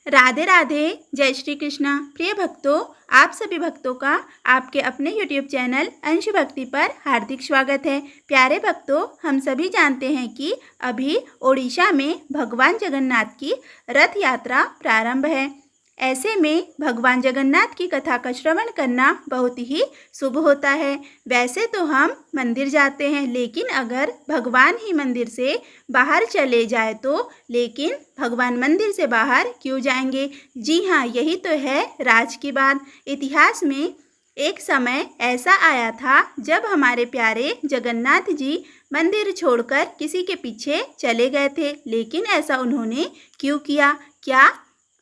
राधे राधे। जय श्री कृष्णा। प्रिय भक्तों, आप सभी भक्तों का आपके अपने YouTube चैनल अंश भक्ति पर हार्दिक स्वागत है। प्यारे भक्तों, हम सभी जानते हैं कि अभी ओडिशा में भगवान जगन्नाथ की रथ यात्रा प्रारंभ है। ऐसे में भगवान जगन्नाथ की कथा का श्रवण करना बहुत ही शुभ होता है। वैसे तो हम मंदिर जाते हैं, लेकिन अगर भगवान ही मंदिर से बाहर चले जाए तो लेकिन भगवान मंदिर से बाहर क्यों जाएंगे। जी हाँ, यही तो है राज की बात। इतिहास में एक समय ऐसा आया था जब हमारे प्यारे जगन्नाथ जी मंदिर छोड़कर किसी के पीछे चले गए थे। लेकिन ऐसा उन्होंने क्यों किया, क्या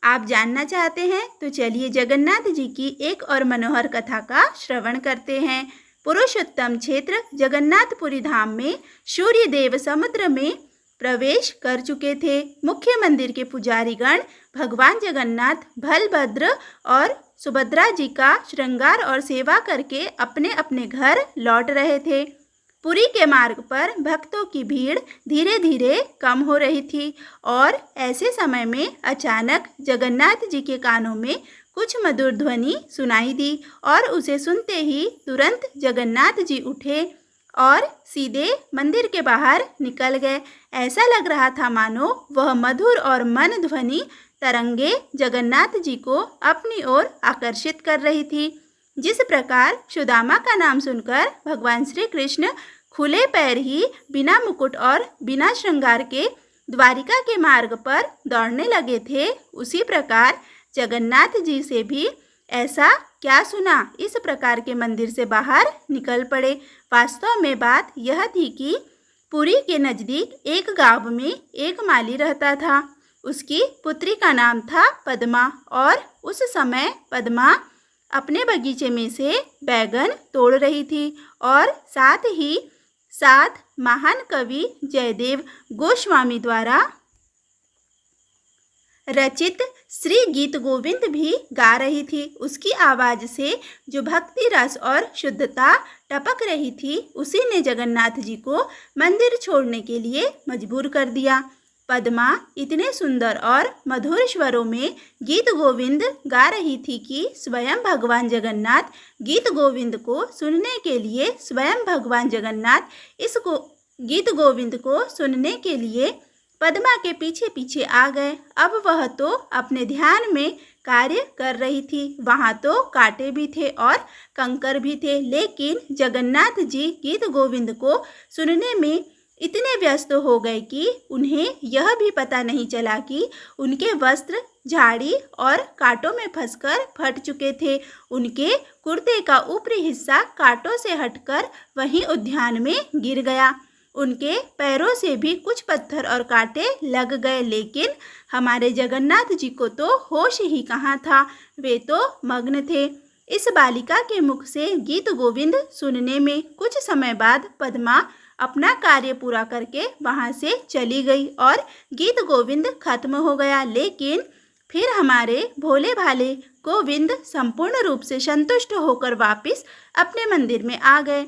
आप जानना चाहते हैं? तो चलिए जगन्नाथ जी की एक और मनोहर कथा का श्रवण करते हैं। पुरुषोत्तम क्षेत्र जगन्नाथपुरी धाम में सूर्य देव समुद्र में प्रवेश कर चुके थे। मुख्य मंदिर के पुजारीगण भगवान जगन्नाथ, बलभद्र और सुभद्रा जी का श्रृंगार और सेवा करके अपने अपने घर लौट रहे थे। पुरी के मार्ग पर भक्तों की भीड़ धीरे धीरे कम हो रही थी और ऐसे समय में अचानक जगन्नाथ जी के कानों में कुछ मधुर ध्वनि सुनाई दी और उसे सुनते ही तुरंत जगन्नाथ जी उठे और सीधे मंदिर के बाहर निकल गए। ऐसा लग रहा था मानो वह मधुर और मन ध्वनि तरंगे जगन्नाथ जी को अपनी ओर आकर्षित कर रही थी। जिस प्रकार सुदामा का नाम सुनकर भगवान श्री कृष्ण खुले पैर ही बिना मुकुट और बिना श्रृंगार के द्वारिका के मार्ग पर दौड़ने लगे थे, उसी प्रकार जगन्नाथ जी से भी ऐसा क्या सुना, इस प्रकार के मंदिर से बाहर निकल पड़े। वास्तव में बात यह थी कि पुरी के नज़दीक एक गांव में एक माली रहता था। उसकी पुत्री का नाम था पद्मा और उस समय पद्मा अपने बगीचे में से बैगन तोड़ रही थी और साथ ही साथ महान कवि जयदेव गोस्वामी द्वारा रचित श्री गीत गोविंद भी गा रही थी। उसकी आवाज़ से जो भक्ति रस और शुद्धता टपक रही थी, उसी ने जगन्नाथ जी को मंदिर छोड़ने के लिए मजबूर कर दिया। पद्मा इतने सुंदर और मधुर स्वरों में गीत गोविंद गा रही थी कि स्वयं भगवान जगन्नाथ गीत गोविंद को सुनने के लिए गीत गोविंद को सुनने के लिए पद्मा के पीछे पीछे आ गए। अब वह तो अपने ध्यान में कार्य कर रही थी। वहाँ तो कांटे भी थे और कंकर भी थे, लेकिन जगन्नाथ जी गीत गोविंद को सुनने में इतने व्यस्त हो गए कि उन्हें यह भी पता नहीं चला कि उनके वस्त्र झाड़ी और कांटों में फंसकर फट चुके थे। उनके कुर्ते का ऊपरी हिस्सा कांटों से हटकर वहीं उद्यान में गिर गया। उनके पैरों से भी कुछ पत्थर और कांटे लग गए, लेकिन हमारे जगन्नाथ जी को तो होश ही कहाँ था, वे तो मग्न थे इस बालिका के मुख से गीत गोविंद सुनने में। कुछ समय बाद पद्मा अपना कार्य पूरा करके वहाँ से चली गई और गीत गोविंद खत्म हो गया। लेकिन फिर हमारे भोले भाले गोविंद संपूर्ण रूप से संतुष्ट होकर वापस अपने मंदिर में आ गए।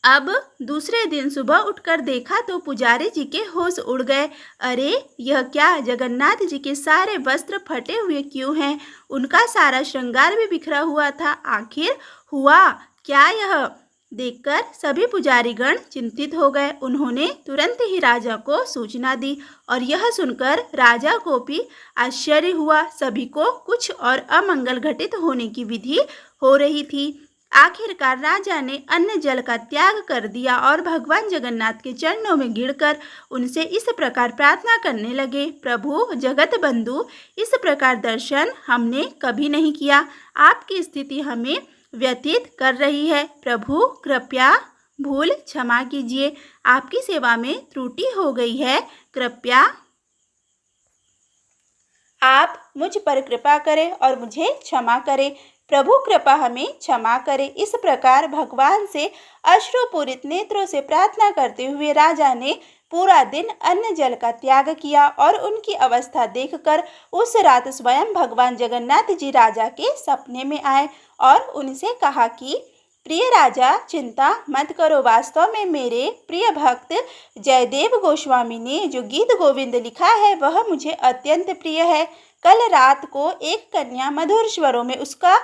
अब दूसरे दिन सुबह उठकर देखा तो पुजारी जी के होश उड़ गए। अरे यह क्या, जगन्नाथ जी के सारे वस्त्र फटे हुए क्यों हैं? उनका सारा श्रृंगार भी बिखरा हुआ था। आखिर हुआ क्या? यह देखकर सभी पुजारीगण चिंतित हो गए। उन्होंने तुरंत ही राजा को सूचना दी और यह सुनकर राजा को भी आश्चर्य हुआ। सभी को कुछ और अमंगल घटित होने की विधि हो रही थी। आखिरकार राजा ने अन्न जल का त्याग कर दिया और भगवान जगन्नाथ के चरणों में गिरकर उनसे इस प्रकार प्रार्थना करने लगे, प्रभु जगत बंधु, इस प्रकार दर्शन हमने कभी नहीं किया। आपकी स्थिति हमें व्यतीत कर रही है। प्रभु कृपया भूल क्षमा कीजिए, आपकी सेवा में त्रुटि हो गई है। कृपया आप मुझ पर कृपा करें और मुझे क्षमा करें। प्रभु कृपा हमें क्षमा करें। इस प्रकार भगवान से अश्रुपूरित नेत्रों से प्रार्थना करते हुए राजा ने पूरा दिन अन्न जल का त्याग किया और उनकी अवस्था देखकर उस रात स्वयं भगवान जगन्नाथ जी राजा के सपने में आए और उनसे कहा कि प्रिय राजा, चिंता मत करो। वास्तव में मेरे प्रिय भक्त जयदेव गोस्वामी ने जो गीत गोविंद लिखा है वह मुझे अत्यंत प्रिय है। कल रात को एक कन्या मधुर स्वरों में उसका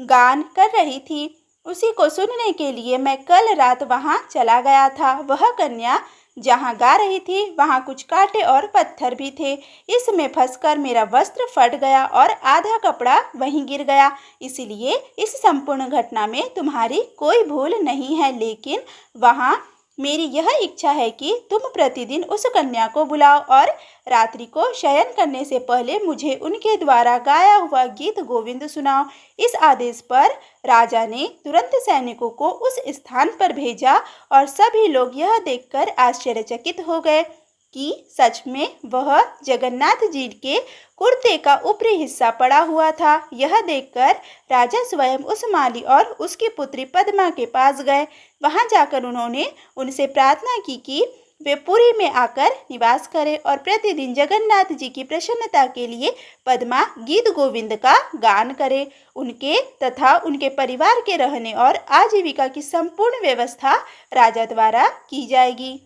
गान कर रही थी। उसी को सुनने के लिए मैं कल रात वहाँ चला गया था। वह कन्या जहाँ गा रही थी वहाँ कुछ कांटे और पत्थर भी थे। इसमें फंसकर मेरा वस्त्र फट गया और आधा कपड़ा वहीं गिर गया। इसलिए इस संपूर्ण घटना में तुम्हारी कोई भूल नहीं है, लेकिन वहाँ मेरी यह इच्छा है कि तुम प्रतिदिन उस कन्या को बुलाओ और रात्रि को शयन करने से पहले मुझे उनके द्वारा गाया हुआ गीत गोविंद सुनाओ। इस आदेश पर राजा ने तुरंत सैनिकों को उस स्थान पर भेजा और सभी लोग यह देखकर आश्चर्यचकित हो गए कि सच में वह जगन्नाथ जी के कुर्ते का ऊपरी हिस्सा पड़ा हुआ था। यह देखकर राजा स्वयं उस माली और उसकी पुत्री पद्मा के पास गए। वहां जाकर उन्होंने उनसे प्रार्थना की कि वे पुरी में आकर निवास करें और प्रतिदिन जगन्नाथ जी की प्रसन्नता के लिए पद्मा गीत गोविंद का गान करे। उनके तथा उनके परिवार के रहने और आजीविका की संपूर्ण व्यवस्था राजा द्वारा की जाएगी।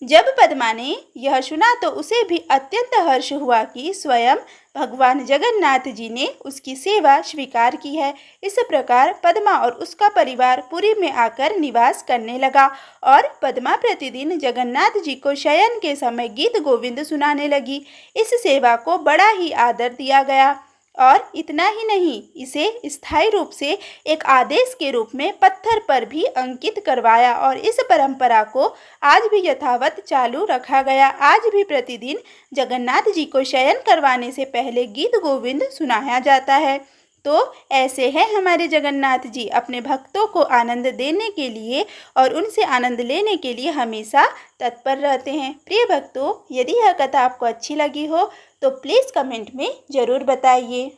जब पद्मा ने यह सुना तो उसे भी अत्यंत हर्ष हुआ कि स्वयं भगवान जगन्नाथ जी ने उसकी सेवा स्वीकार की है। इस प्रकार पद्मा और उसका परिवार पुरी में आकर निवास करने लगा और पद्मा प्रतिदिन जगन्नाथ जी को शयन के समय गीत गोविंद सुनाने लगी। इस सेवा को बड़ा ही आदर दिया गया और इतना ही नहीं, इसे स्थायी रूप से एक आदेश के रूप में पत्थर पर भी अंकित करवाया और इस परंपरा को आज भी यथावत चालू रखा गया। आज भी प्रतिदिन जगन्नाथ जी को शयन करवाने से पहले गीत गोविंद सुनाया जाता है। तो ऐसे हैं हमारे जगन्नाथ जी, अपने भक्तों को आनंद देने के लिए और उनसे आनंद लेने के लिए हमेशा तत्पर रहते हैं। प्रिय भक्तों, यदि यह कथा आपको अच्छी लगी हो तो प्लीज़ कमेंट में ज़रूर बताइए।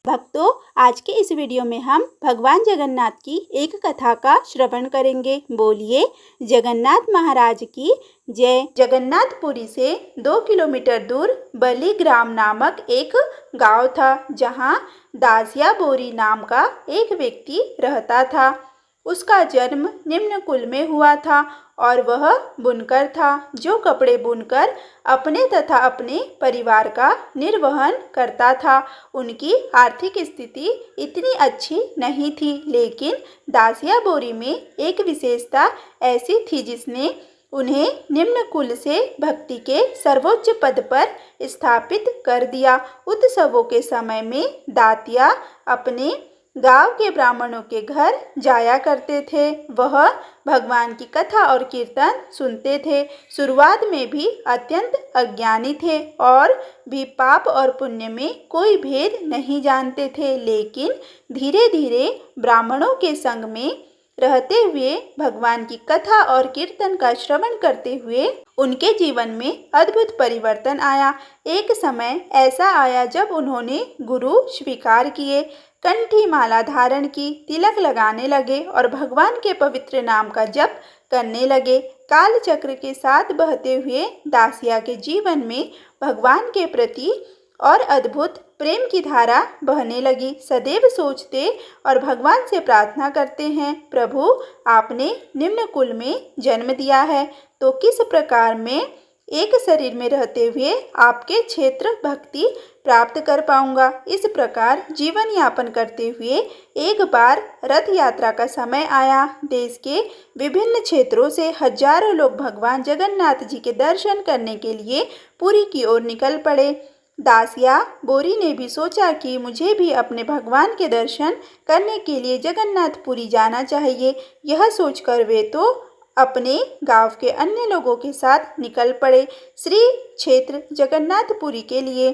भक्तों, आज के इस वीडियो में हम भगवान जगन्नाथ की एक कथा का श्रवण करेंगे। बोलिए जगन्नाथ महाराज की जय। जगन्नाथपुरी से 2 किलोमीटर दूर बलिग्राम नामक एक गांव था, जहां दासिया बोरी नाम का एक व्यक्ति रहता था। उसका जन्म निम्न कुल में हुआ था और वह बुनकर था, जो कपड़े बुनकर अपने तथा अपने परिवार का निर्वहन करता था। उनकी आर्थिक स्थिति इतनी अच्छी नहीं थी, लेकिन दासिया बोरी में एक विशेषता ऐसी थी जिसने उन्हें निम्न कुल से भक्ति के सर्वोच्च पद पर स्थापित कर दिया। उत्सवों के समय में दातिया अपने गांव के ब्राह्मणों के घर जाया करते थे। वह भगवान की कथा और कीर्तन सुनते थे। शुरुआत में भी अत्यंत अज्ञानी थे और भी पाप और पुण्य में कोई भेद नहीं जानते थे, लेकिन धीरे धीरे ब्राह्मणों के संग में रहते हुए भगवान की कथा और कीर्तन का श्रवण करते हुए उनके जीवन में अद्भुत परिवर्तन आया। एक समय ऐसा आया जब उन्होंने गुरु स्वीकार किए, कंठी माला धारण की, तिलक लगाने लगे और भगवान के पवित्र नाम का जप करने लगे। काल चक्र के साथ बहते हुए दासिया के जीवन में भगवान के प्रति और अद्भुत प्रेम की धारा बहने लगी। सदैव सोचते और भगवान से प्रार्थना करते हैं, प्रभु आपने निम्न कुल में जन्म दिया है, तो किस प्रकार मैं एक शरीर में रहते हुए आपके क्षेत्र भक्ति प्राप्त कर पाऊंगा। इस प्रकार जीवन यापन करते हुए एक बार रथ यात्रा का समय आया। देश के विभिन्न क्षेत्रों से हजारों लोग भगवान जगन्नाथ जी के दर्शन करने के लिए पुरी की ओर निकल पड़े। दासिया बोरी ने भी सोचा कि मुझे भी अपने भगवान के दर्शन करने के लिए जगन्नाथपुरी जाना चाहिए। यह सोचकर वे तो अपने गांव के अन्य लोगों के साथ निकल पड़े श्री क्षेत्र जगन्नाथपुरी के लिए।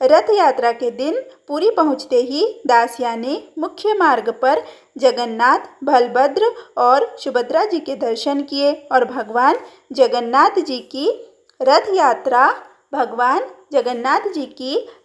रथ यात्रा के दिन पुरी पहुंचते ही दासिया ने मुख्य मार्ग पर जगन्नाथ, बलभद्र और सुभद्रा जी के दर्शन किए और भगवान जगन्नाथ जी की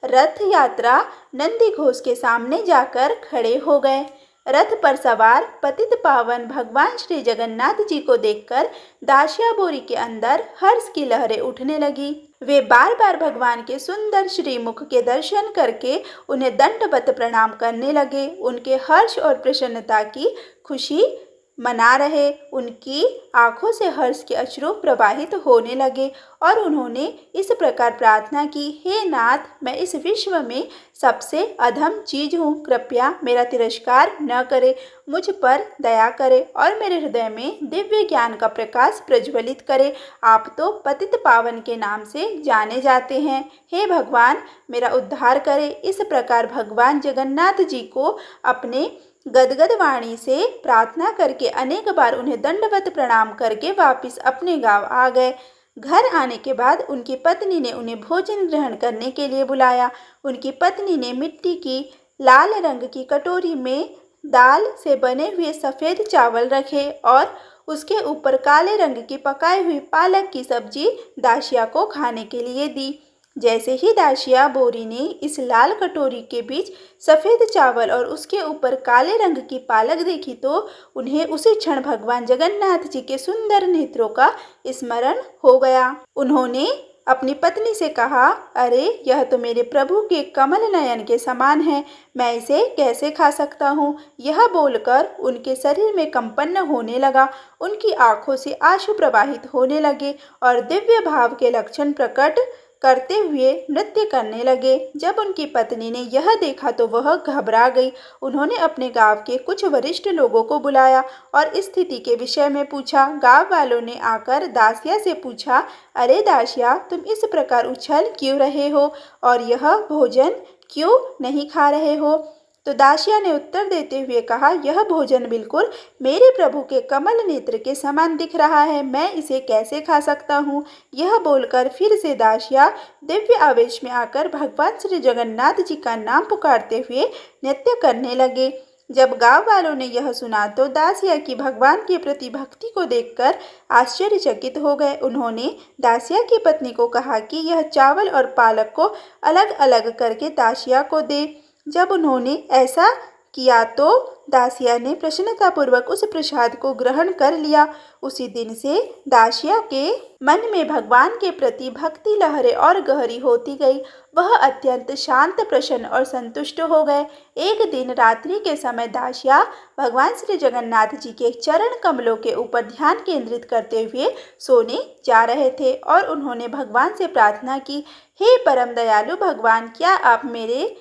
रथ यात्रा नंदी घोष के सामने जाकर खड़े हो गए। रथ पर सवार पतित पावन भगवान श्री जगन्नाथ जी को देखकर दासिया बोरी के अंदर हर्ष की लहरें उठने लगी। वे बार बार भगवान के सुंदर श्रीमुख के दर्शन करके उन्हें दंडवत प्रणाम करने लगे। उनके हर्ष और प्रसन्नता की खुशी मना रहे। उनकी आंखों से हर्ष के अश्रु प्रवाहित होने लगे और उन्होंने इस प्रकार प्रार्थना की, हे नाथ, मैं इस विश्व में सबसे अधम चीज हूँ, कृपया मेरा तिरस्कार न करे, मुझ पर दया करे और मेरे हृदय में दिव्य ज्ञान का प्रकाश प्रज्वलित करे। आप तो पतित पावन के नाम से जाने जाते हैं, हे भगवान मेरा उद्धार करे। इस प्रकार भगवान जगन्नाथ जी को अपने गदगद वाणी से प्रार्थना करके अनेक बार उन्हें दंडवत प्रणाम करके वापस अपने गांव आ गए। घर आने के बाद उनकी पत्नी ने उन्हें भोजन ग्रहण करने के लिए बुलाया। उनकी पत्नी ने मिट्टी की लाल रंग की कटोरी में दाल से बने हुए सफ़ेद चावल रखे और उसके ऊपर काले रंग की पकाई हुई पालक की सब्जी दासिया को खाने के लिए दी। जैसे ही दासिया बोरी ने इस लाल कटोरी के बीच सफ़ेद चावल और उसके ऊपर काले रंग की पालक देखी तो उन्हें उसी क्षण भगवान जगन्नाथ जी के सुंदर नेत्रों का स्मरण हो गया। उन्होंने अपनी पत्नी से कहा, अरे यह तो मेरे प्रभु के कमल नयन के समान है, मैं इसे कैसे खा सकता हूँ। यह बोलकर उनके शरीर में कंपन होने लगा, उनकी आंखों से आंसू प्रवाहित होने लगे और दिव्य भाव के लक्षण प्रकट करते हुए नृत्य करने लगे। जब उनकी पत्नी ने यह देखा तो वह घबरा गई। उन्होंने अपने गांव के कुछ वरिष्ठ लोगों को बुलाया और स्थिति के विषय में पूछा। गांव वालों ने आकर दासिया से पूछा, अरे दासिया, तुम इस प्रकार उछल क्यों रहे हो और यह भोजन क्यों नहीं खा रहे हो। तो दासिया ने उत्तर देते हुए कहा, यह भोजन बिल्कुल मेरे प्रभु के कमल नेत्र के समान दिख रहा है, मैं इसे कैसे खा सकता हूँ। यह बोलकर फिर से दासिया दिव्य आवेश में आकर भगवान श्री जगन्नाथ जी का नाम पुकारते हुए नृत्य करने लगे। जब गांव वालों ने यह सुना तो दासिया की भगवान के प्रति भक्ति को देखकर आश्चर्यचकित हो गए। उन्होंने दासिया की पत्नी को कहा कि यह चावल और पालक को अलग अलग करके दासिया को दे। जब उन्होंने ऐसा किया तो दासिया ने प्रसन्नतापूर्वक उस प्रसाद को ग्रहण कर लिया। उसी दिन से दासिया के मन में भगवान के प्रति भक्ति लहरें और गहरी होती गई। वह अत्यंत शांत, प्रसन्न और संतुष्ट हो गए। एक दिन रात्रि के समय दासिया भगवान श्री जगन्नाथ जी के चरण कमलों के ऊपर ध्यान केंद्रित करते हुए सोने जा रहे थे और उन्होंने भगवान से प्रार्थना की, हे परम दयालु भगवान, क्या आप मेरे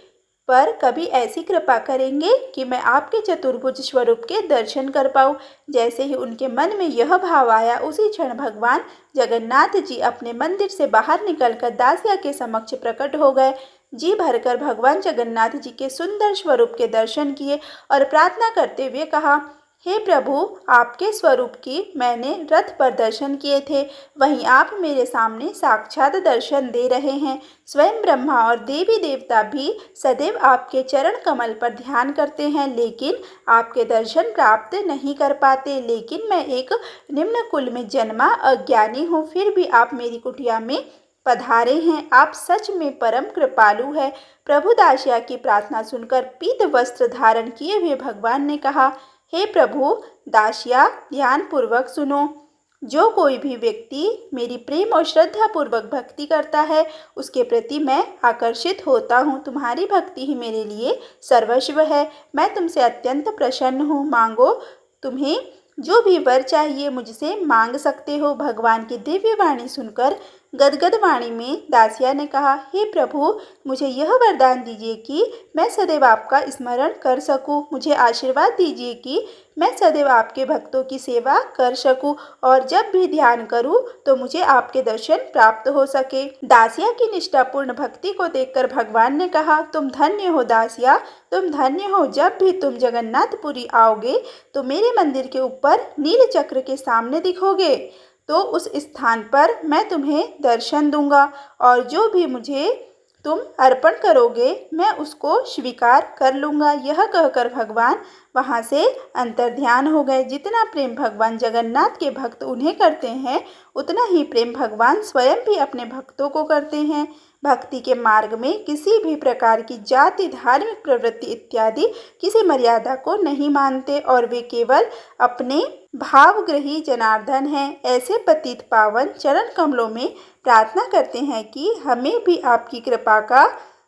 पर कभी ऐसी कृपा करेंगे कि मैं आपके चतुर्भुज स्वरूप के दर्शन कर पाऊँ। जैसे ही उनके मन में यह भाव आया उसी क्षण भगवान जगन्नाथ जी अपने मंदिर से बाहर निकलकर दासिया के समक्ष प्रकट हो गए। जी भरकर भगवान जगन्नाथ जी के सुंदर स्वरूप के दर्शन किए और प्रार्थना करते हुए कहा, हे प्रभु, आपके स्वरूप की मैंने रथ पर दर्शन किए थे, वहीं आप मेरे सामने साक्षात दर्शन दे रहे हैं। स्वयं ब्रह्मा और देवी देवता भी सदैव आपके चरण कमल पर ध्यान करते हैं, लेकिन आपके दर्शन प्राप्त नहीं कर पाते। लेकिन मैं एक निम्न कुल में जन्मा अज्ञानी हूँ, फिर भी आप मेरी कुटिया में पधारे हैं। आप सच में परम कृपालु है। प्रभु दासिया की प्रार्थना सुनकर पीत वस्त्र धारण किए हुए भगवान ने कहा, हे प्रभु, दासिया ध्यान पूर्वक सुनो। जो कोई भी व्यक्ति मेरी प्रेम और श्रद्धा पूर्वक भक्ति करता है उसके प्रति मैं आकर्षित होता हूँ। तुम्हारी भक्ति ही मेरे लिए सर्वस्व है। मैं तुमसे अत्यंत प्रसन्न हूँ। मांगो, तुम्हें जो भी वर चाहिए मुझसे मांग सकते हो। भगवान की दिव्य वाणी सुनकर गदगद वाणी में दासिया ने कहा, हे प्रभु, मुझे यह वरदान दीजिए कि मैं सदैव आपका स्मरण कर सकूं। मुझे आशीर्वाद दीजिए कि मैं सदैव आपके भक्तों की सेवा कर सकूं और जब भी ध्यान करूं तो मुझे आपके दर्शन प्राप्त हो सके। दासिया की निष्ठापूर्ण भक्ति को देखकर भगवान ने कहा, तुम धन्य हो दासिया, तुम धन्य हो। जब भी तुम जगन्नाथपुरी आओगे तो मेरे मंदिर के ऊपर नील चक्र के सामने दिखोगे, तो उस स्थान पर मैं तुम्हें दर्शन दूंगा और जो भी मुझे तुम अर्पण करोगे मैं उसको स्वीकार कर लूँगा। यह कहकर भगवान वहाँ से अंतर्ध्यान हो गए। जितना प्रेम भगवान जगन्नाथ के भक्त उन्हें करते हैं उतना ही प्रेम भगवान स्वयं भी अपने भक्तों को करते हैं। भक्ति के मार्ग में किसी भी प्रकार की जाति, धार्मिक प्रवृत्ति इत्यादि किसी मर्यादा को नहीं मानते और वे केवल अपने भावग्रही जनार्दन हैं। ऐसे पतित पावन चरण कमलों में प्रार्थना करते हैं कि हमें भी आपकी कृपा का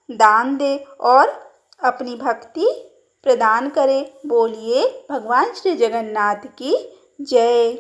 दान दे और अपनी भक्ति प्रदान करे। बोलिए भगवान श्री जगन्नाथ की जय।